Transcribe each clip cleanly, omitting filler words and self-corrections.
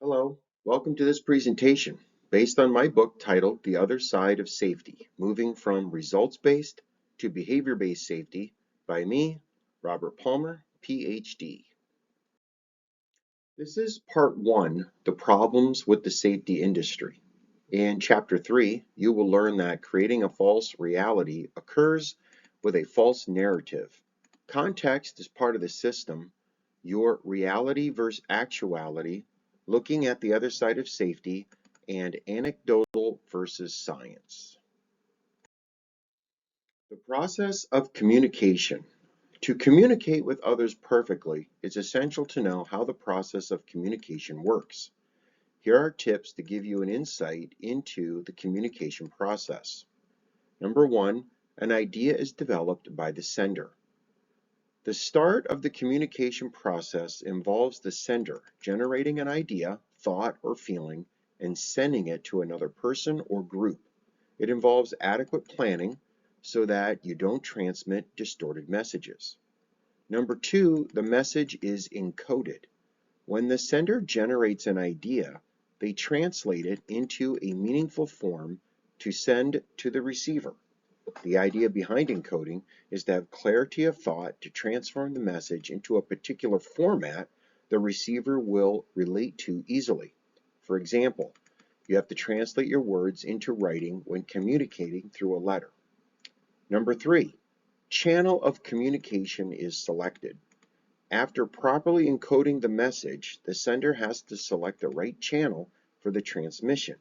Hello, welcome to this presentation based on my book titled The Other Side of Safety, Moving from Results-Based to Behavior-Based Safety by me, Robert Palmer, PhD. This is part one, the problems with the safety industry. In chapter 3, you will learn that creating a false reality occurs with a false narrative. Context is part of the system. Your reality versus actuality, looking at the other side of safety, and anecdotal versus science. The process of communication. To communicate with others perfectly, it's essential to know how the process of communication works. Here are tips to give you an insight into the communication process. Number one, an idea is developed by the sender. The start of the communication process involves the sender generating an idea, thought, or feeling and sending it to another person or group. It involves adequate planning so that you don't transmit distorted messages. Number two, the message is encoded. When the sender generates an idea, they translate it into a meaningful form to send to the receiver. The idea behind encoding is to have clarity of thought to transform the message into a particular format the receiver will relate to easily. For example, you have to translate your words into writing when communicating through a letter. Number three, channel of communication is selected. After properly encoding the message, the sender has to select the right channel for the transmission.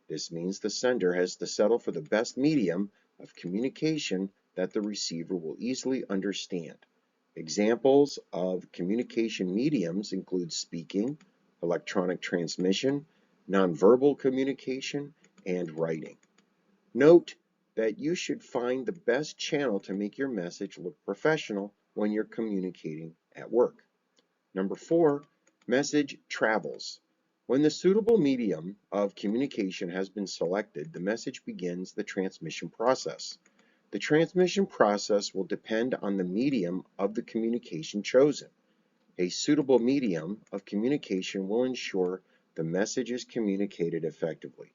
This means the sender has to settle for the best medium of communication that the receiver will easily understand. Examples of communication mediums include speaking, electronic transmission, nonverbal communication, and writing. Note that you should find the best channel to make your message look professional when you're communicating at work. Number four, message travels. When the suitable medium of communication has been selected, the message begins the transmission process. The transmission process will depend on the medium of the communication chosen. A suitable medium of communication will ensure the message is communicated effectively.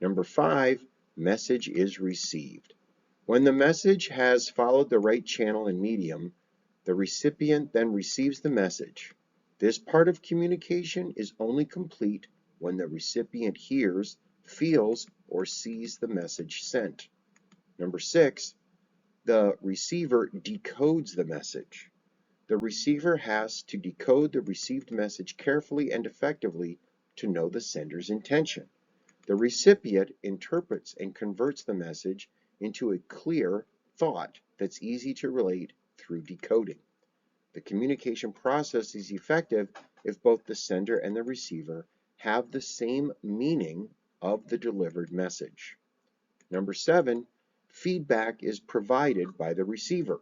Number five, message is received. When the message has followed the right channel and medium, the recipient then receives the message. This part of communication is only complete when the recipient hears, feels, or sees the message sent. Number six, the receiver decodes the message. The receiver has to decode the received message carefully and effectively to know the sender's intention. The recipient interprets and converts the message into a clear thought that's easy to relate through decoding. The communication process is effective if both the sender and the receiver have the same meaning of the delivered message. Number seven, feedback is provided by the receiver.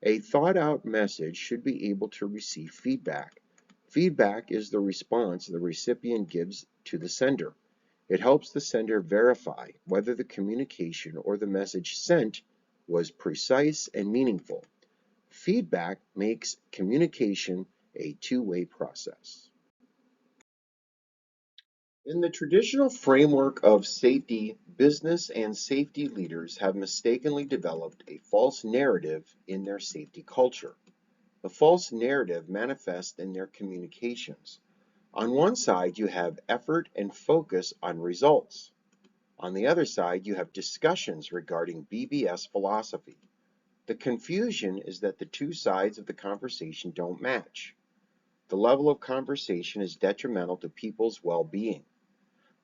A thought-out message should be able to receive feedback. Feedback is the response the recipient gives to the sender. It helps the sender verify whether the communication or the message sent was precise and meaningful. Feedback makes communication a two-way process. In the traditional framework of safety, business and safety leaders have mistakenly developed a false narrative in their safety culture. The false narrative manifests in their communications. On one side, you have effort and focus on results. On the other side, you have discussions regarding BBS philosophy. The confusion is that the two sides of the conversation don't match. The level of conversation is detrimental to people's well-being.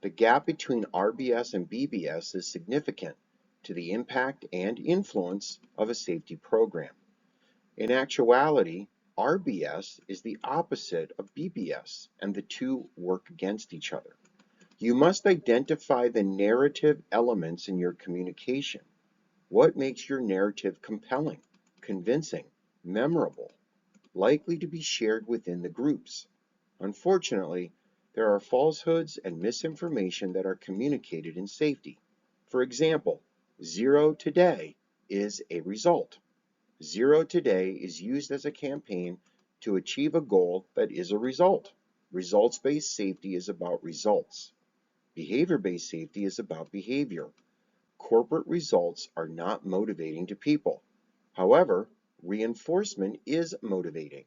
The gap between RBS and BBS is significant to the impact and influence of a safety program. In actuality, RBS is the opposite of BBS, and the two work against each other. You must identify the narrative elements in your communication. What makes your narrative compelling, convincing, memorable, likely to be shared within the groups? Unfortunately, there are falsehoods and misinformation that are communicated in safety. For example, zero today is a result. Zero today is used as a campaign to achieve a goal that is a result. Results-based safety is about results. Behavior-based safety is about behavior. Corporate results are not motivating to people. However, reinforcement is motivating.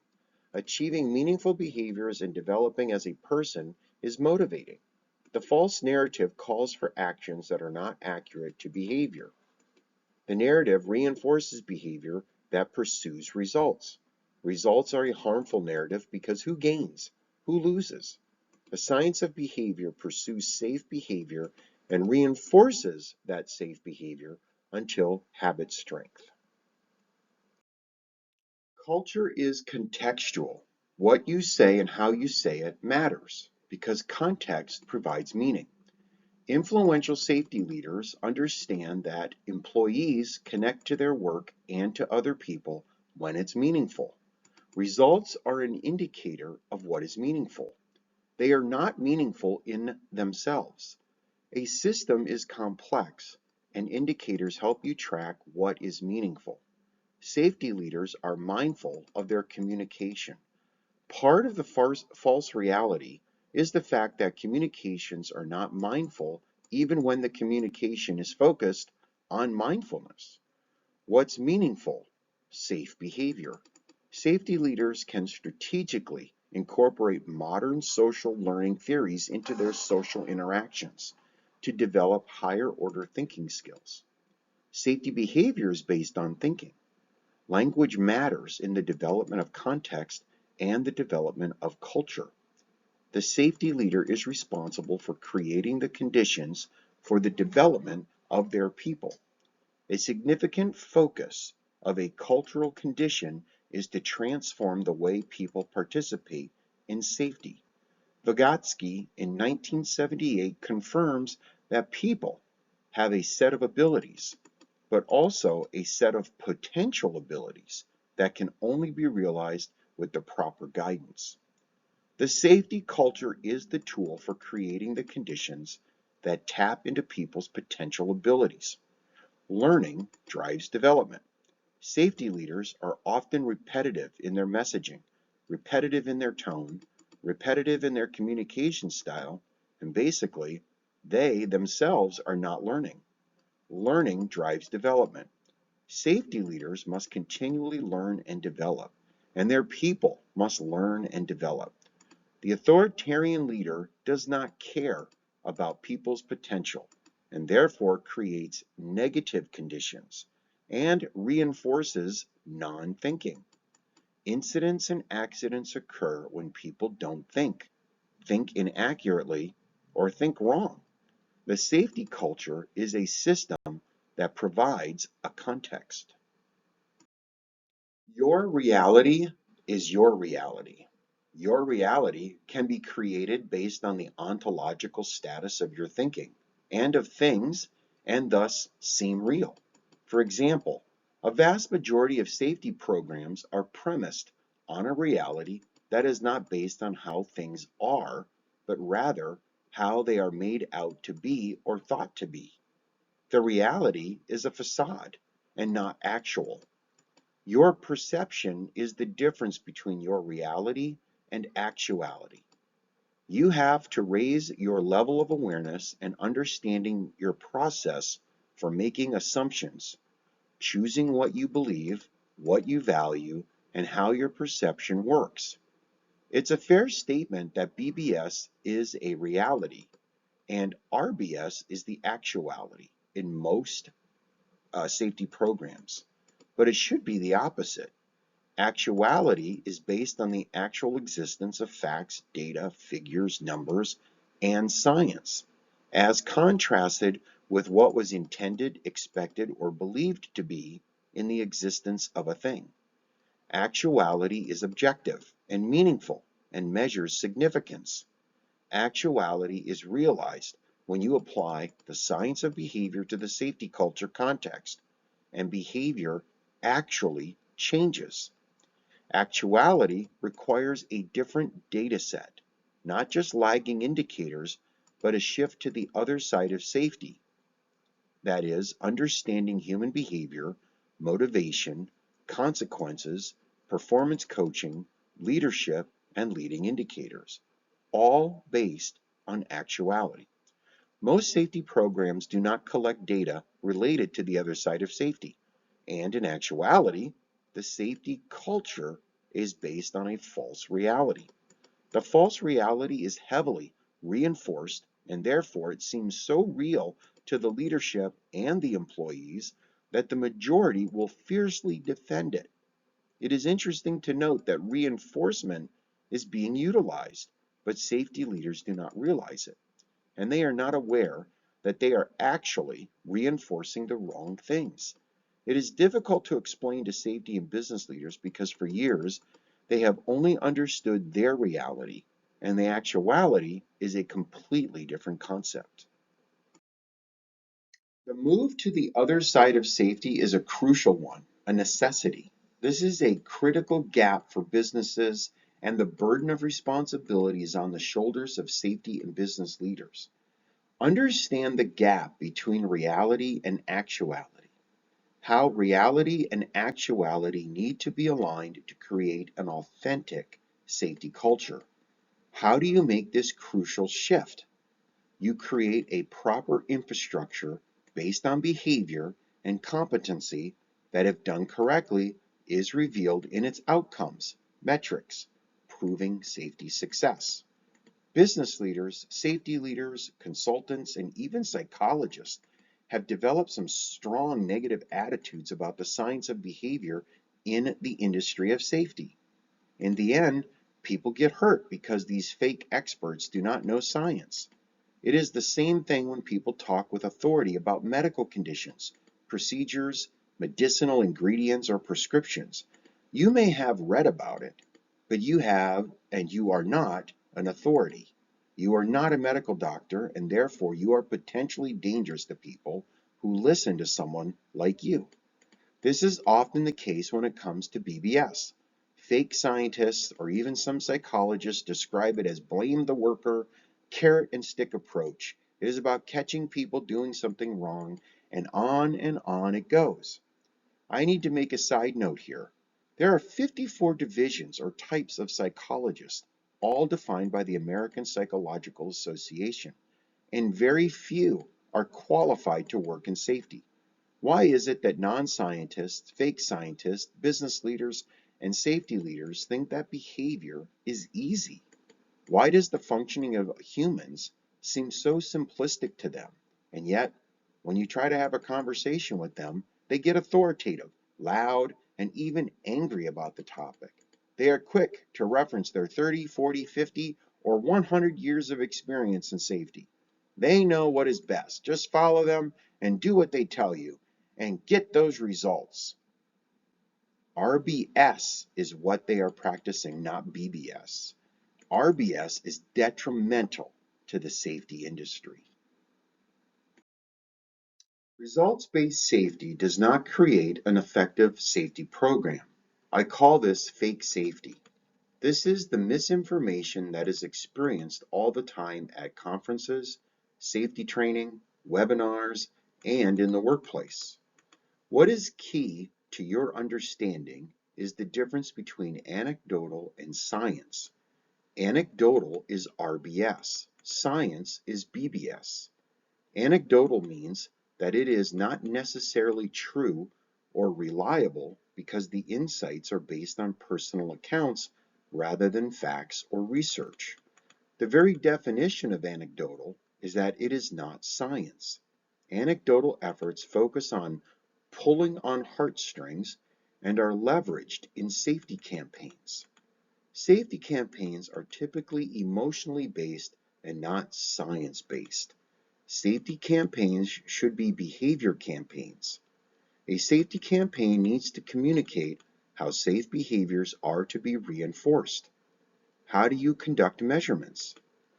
Achieving meaningful behaviors and developing as a person is motivating. The false narrative calls for actions that are not accurate to behavior. The narrative reinforces behavior that pursues results. Results are a harmful narrative because who gains? Who loses? The science of behavior pursues safe behavior and reinforces that safe behavior until habit strength. Culture is contextual. What you say and how you say it matters because context provides meaning. Influential safety leaders understand that employees connect to their work and to other people when it's meaningful. Results are an indicator of what is meaningful. They are not meaningful in themselves. A system is complex, and indicators help you track what is meaningful. Safety leaders are mindful of their communication. Part of the false reality is the fact that communications are not mindful even when the communication is focused on mindfulness. What's meaningful? Safe behavior. Safety leaders can strategically incorporate modern social learning theories into their social interactions to develop higher order thinking skills. Safety behavior is based on thinking. Language matters in the development of context and the development of culture. The safety leader is responsible for creating the conditions for the development of their people. A significant focus of a cultural condition is to transform the way people participate in safety. Vygotsky in 1978 confirms that people have a set of abilities, but also a set of potential abilities that can only be realized with the proper guidance. The safety culture is the tool for creating the conditions that tap into people's potential abilities. Learning drives development. Safety leaders are often repetitive in their messaging, repetitive in their tone, repetitive in their communication style, and basically, they themselves are not learning. Learning drives development. Safety leaders must continually learn and develop, and their people must learn and develop. The authoritarian leader does not care about people's potential and therefore creates negative conditions and reinforces non-thinking. Incidents and accidents occur when people don't think inaccurately, or think wrong. The safety culture is a system that provides a context. Your reality is your reality. Your reality can be created based on the ontological status of your thinking and of things, and thus seem real. For example, a vast majority of safety programs are premised on a reality that is not based on how things are, but rather how they are made out to be or thought to be. The reality is a facade and not actual. Your perception is the difference between your reality and actuality. You have to raise your level of awareness and understanding your process for making assumptions, choosing what you believe, what you value, and how your perception works. It's a fair statement that BBS is a reality and RBS is the actuality in most safety programs, but it should be the opposite. Actuality is based on the actual existence of facts, data, figures, numbers, and science, as contrasted with what was intended, expected, or believed to be in the existence of a thing. Actuality is objective and meaningful and measures significance. Actuality is realized when you apply the science of behavior to the safety culture context, and behavior actually changes. Actuality requires a different data set, not just lagging indicators, but a shift to the other side of safety. That is, understanding human behavior, motivation, consequences, performance coaching, leadership, and leading indicators. all based on actuality. Most safety programs do not collect data related to the other side of safety. And in actuality, the safety culture is based on a false reality. The false reality is heavily reinforced, and therefore it seems so real to the leadership and the employees that the majority will fiercely defend it. It is interesting to note that reinforcement is being utilized, but safety leaders do not realize it, and they are not aware that they are actually reinforcing the wrong things. It is difficult to explain to safety and business leaders because for years they have only understood their reality, and the actuality is a completely different concept. The move to the other side of safety is a crucial one, a necessity. This is a critical gap for businesses, and the burden of responsibility is on the shoulders of safety and business leaders. Understand the gap between reality and actuality, how reality and actuality need to be aligned to create an authentic safety culture. How do you make this crucial shift? You create a proper infrastructure based on behavior and competency that, if done correctly, is revealed in its outcomes, metrics, proving safety success. Business leaders, safety leaders, consultants, and even psychologists have developed some strong negative attitudes about the science of behavior in the industry of safety. In the end, people get hurt because these fake experts do not know science. It is the same thing when people talk with authority about medical conditions, procedures, medicinal ingredients, or prescriptions. You may have read about it, but you are not an authority. You are not a medical doctor, and therefore you are potentially dangerous to people who listen to someone like you. This is often the case when it comes to BBS. Fake scientists or even some psychologists describe it as blame the worker, carrot and stick approach. It is about catching people doing something wrong, and on it goes. I need to make a side note here. There are 54 divisions or types of psychologists, all defined by the American Psychological Association, and very few are qualified to work in safety. Why is it that non-scientists, fake scientists, business leaders, and safety leaders think that behavior is easy? Why does the functioning of humans seem so simplistic to them? And yet, when you try to have a conversation with them, they get authoritative, loud, and even angry about the topic. They are quick to reference their 30, 40, 50, or 100 years of experience in safety. They know what is best. Just follow them and do what they tell you and get those results. RBS is what they are practicing, not BBS. RBS is detrimental to the safety industry. Results-based safety does not create an effective safety program. I call this fake safety. This is the misinformation that is experienced all the time at conferences, safety training, webinars, and in the workplace. What is key to your understanding is the difference between anecdotal and science. Anecdotal is RBS. Science is BBS. Anecdotal means that it is not necessarily true or reliable because the insights are based on personal accounts rather than facts or research. The very definition of anecdotal is that it is not science. Anecdotal efforts focus on pulling on heartstrings and are leveraged in safety campaigns. Safety campaigns are typically emotionally based and not science based. Safety campaigns should be behavior campaigns. A safety campaign needs to communicate how safe behaviors are to be reinforced. How do you conduct measurements?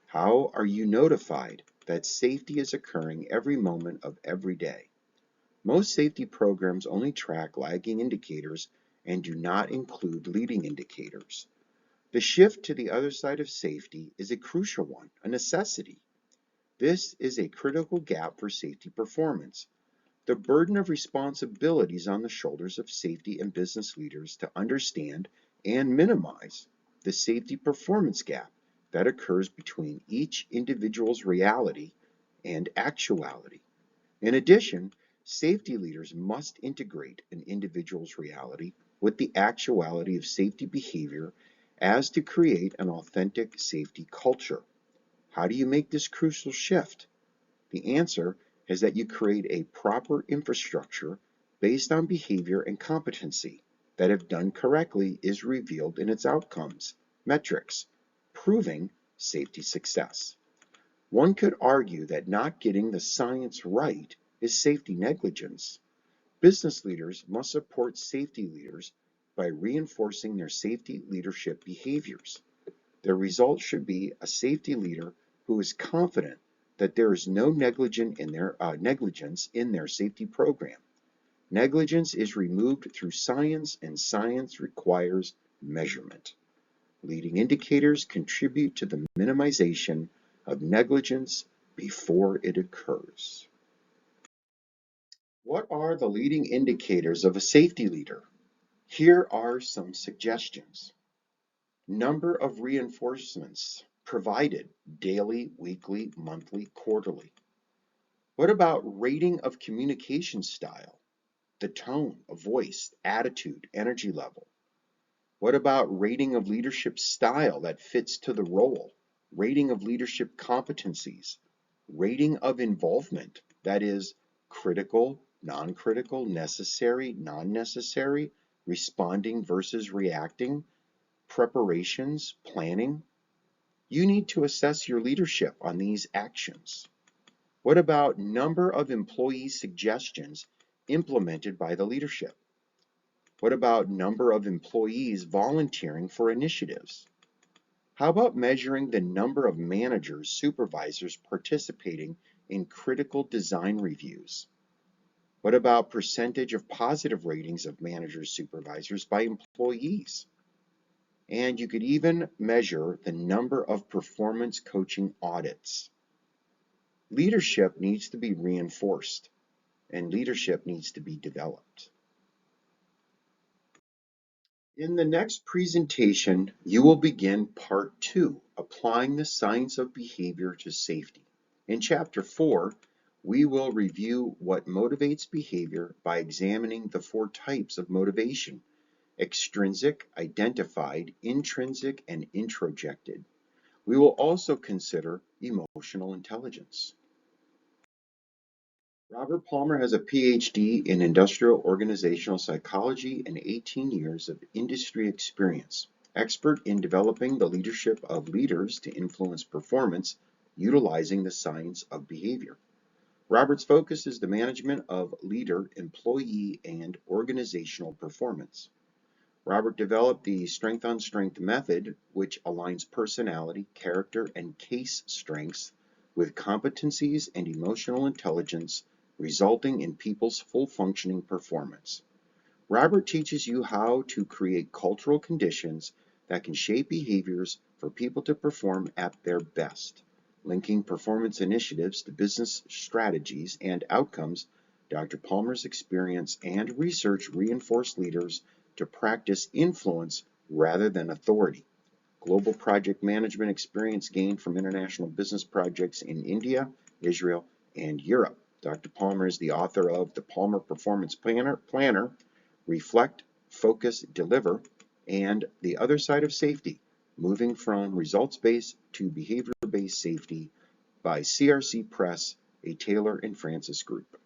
How are you notified that safety is occurring every moment of every day? Most safety programs only track lagging indicators and do not include leading indicators. The shift to the other side of safety is a crucial one, a necessity. This is a critical gap for safety performance. The burden of responsibility is on the shoulders of safety and business leaders to understand and minimize the safety performance gap that occurs between each individual's reality and actuality. In addition, safety leaders must integrate an individual's reality with the actuality of safety behavior as to create an authentic safety culture. How do you make this crucial shift? The answer is that you create a proper infrastructure based on behavior and competency that, if done correctly, is revealed in its outcomes, metrics, proving safety success. One could argue that not getting the science right is safety negligence. Business leaders must support safety leaders by reinforcing their safety leadership behaviors. Their result should be a safety leader who is confident that there is no negligence in their safety program. Negligence is removed through science, and science requires measurement. Leading indicators contribute to the minimization of negligence before it occurs. What are the leading indicators of a safety leader? Here are some suggestions. Number of reinforcements provided daily, weekly, monthly, quarterly. What about rating of communication style? The tone of voice, attitude, energy level. What about rating of leadership style that fits to the role? Rating of leadership competencies? Rating of involvement, that is, critical, non-critical, necessary, non-necessary, responding versus reacting, preparations, planning. You need to assess your leadership on these actions. What about number of employee suggestions implemented by the leadership? What about number of employees volunteering for initiatives? How about measuring the number of managers, supervisors participating in critical design reviews? What about percentage of positive ratings of managers, supervisors by employees? And you could even measure the number of performance coaching audits. Leadership needs to be reinforced, and leadership needs to be developed. In the next presentation, you will begin part 2, applying the science of behavior to safety. In chapter 4, we will review what motivates behavior by examining the 4 types of motivation: extrinsic, identified, intrinsic, and introjected. We will also consider emotional intelligence. Robert Palmer has a PhD in industrial organizational psychology and 18 years of industry experience, expert in developing the leadership of leaders to influence performance utilizing the science of behavior. Robert's focus is the management of leader, employee, and organizational performance. Robert developed the strength on strength method, which aligns personality, character, and case strengths with competencies and emotional intelligence, resulting in people's full functioning performance. Robert teaches you how to create cultural conditions that can shape behaviors for people to perform at their best. Linking performance initiatives to business strategies and outcomes, Dr. Palmer's experience and research reinforce leaders to practice influence rather than authority. Global project management experience gained from international business projects in India, Israel, and Europe. Dr. Palmer is the author of the Palmer Performance Planner, Reflect, Focus, Deliver, and The Other Side of Safety, Moving from Results-Based to Behavior-Based Safety by CRC Press, a Taylor and Francis group.